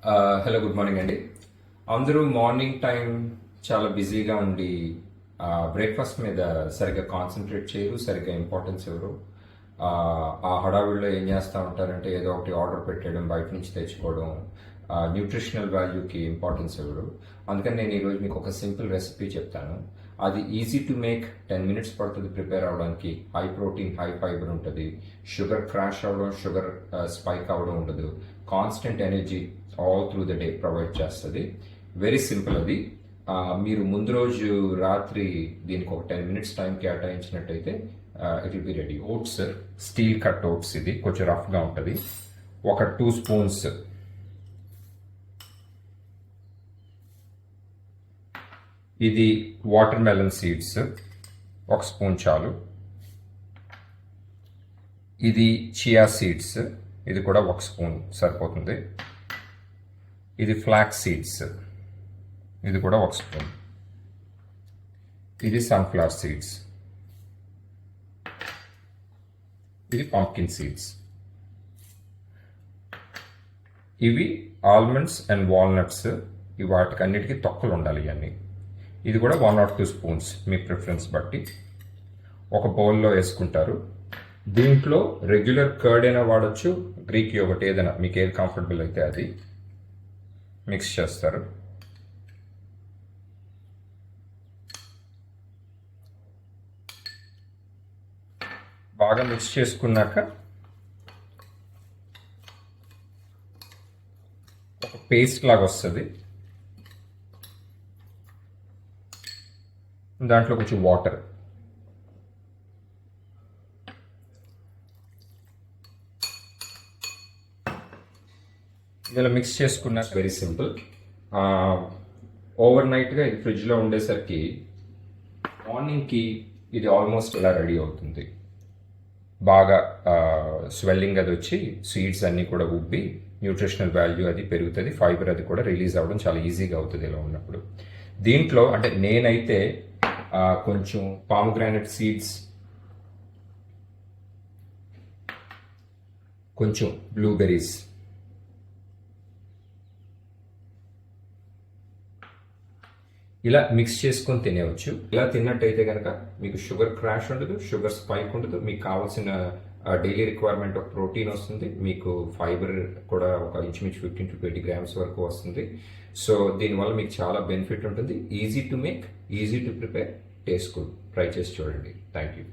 Hello, good morning అండి. అందరూ morning time చాలా బిజీగా ఉండి బ్రేక్ఫాస్ట్ మీద సరిగ్గా కాన్సన్ట్రేట్ చేయరు, సరిగ్గా ఇంపార్టెన్స్ ఇవ్వరు. ఆ హడావిడిలో ఏం చేస్తూ ఉంటారంటే ఏదో ఒకటి ఆర్డర్ పెట్టేయడం, బయట నుంచి తెచ్చుకోవడం, న్యూట్రిషనల్ వాల్యూకి ఇంపార్టెన్స్ ఇవ్వరు. అందుకని నేను ఈరోజు మీకు ఒక సింపుల్ రెసిపీ చెప్తాను. అది ఈజీ టు మేక్, 10 మినిట్స్ పడుతుంది ప్రిపేర్ అవడానికి. హై ప్రోటీన్, హై ఫైబర్ ఉంటుంది. షుగర్ క్రాష్ అవ్వడం, షుగర్ స్పైక్ అవ్వడం ఉండదు. Constant energy all through the day provide చేస్తుంది. వెరీ సింపుల్ అది. మీరు ముందు రోజు రాత్రి దీనికి ఒక 10 మినిట్స్ టైం కేటాయించినట్టయితే it will be ready. Oats, steel cut oats, ఇది కొంచెం రఫ్గా ఉంటుంది. ఒక 2 స్పూన్స్ ఇది వాటర్ మెలన్ సీడ్స్, 1 స్పూన్ చాలు. ఇది చియా సీడ్స్, ఇది కూడా 1 స్పూన్ సరిపోతుంది. ఇది ఫ్లాక్స్ సీడ్స్, ఇది కూడా 1 స్పూన్. ఇది సన్ఫ్లవర్ సీడ్స్, ఇది పంప్కిన్ సీడ్స్. ఇవి ఆల్మండ్స్ అండ్ వాల్నట్స్. ఈ వాటికన్నిటికీ తొక్కలు ఉండాలి ఇవన్నీ. ఇది కూడా 1 or 2 స్పూన్స్ మీ ప్రిఫరెన్స్ బట్టి ఒక బౌల్లో వేసుకుంటారు. దీంట్లో రెగ్యులర్ కర్డ్ అయినా వాడచ్చు, గ్రీక్ యోగర్ట్, ఏదైనా మీకు ఏది కంఫర్టబుల్ అయితే అది మిక్స్ చేస్తారు. బాగా మిక్స్ చేసుకున్నాక ఒక పేస్ట్ లాగా వస్తుంది. దాంట్లో కొంచెం వాటర్, ఇలా మిక్స్ చేసుకున్నా. Very simple. ఓవర్ నైట్గా ఇది ఫ్రిడ్జ్లో ఉండేసరికి మార్నింగ్కి ఇది ఆల్మోస్ట్ ఇలా రెడీ అవుతుంది. బాగా స్వెల్లింగ్ అది వచ్చి సీడ్స్ అన్నీ కూడా ఉబ్బి న్యూట్రిషనల్ వాల్యూ అది పెరుగుతుంది. ఫైబర్ అది కూడా రిలీజ్ అవ్వడం చాలా ఈజీగా అవుతుంది ఇలా ఉన్నప్పుడు. దీంట్లో అంటే నేనైతే కొంచెం పామోగ్రానైట్ సీడ్స్, కొంచెం బ్లూబెర్రీస్, ఇలా మిక్స్ చేసుకొని తినేవచ్చు. ఇలా తిన్నట్టయితే కనుక మీకు షుగర్ క్రాష్ ఉండదు, షుగర్ స్పైక్ ఉండదు. మీకు కావాల్సిన డైలీ రిక్వైర్మెంట్ ఆఫ్ ప్రోటీన్ వస్తుంది. మీకు ఫైబర్ కూడా ఒక ఇంచుమించు 15 to 20 grams వరకు వస్తుంది. సో దీనివల్ల మీకు చాలా బెనిఫిట్ ఉంటుంది. Easy to make, easy to prepare, taste good. Try చేసి చూడండి. Thank you.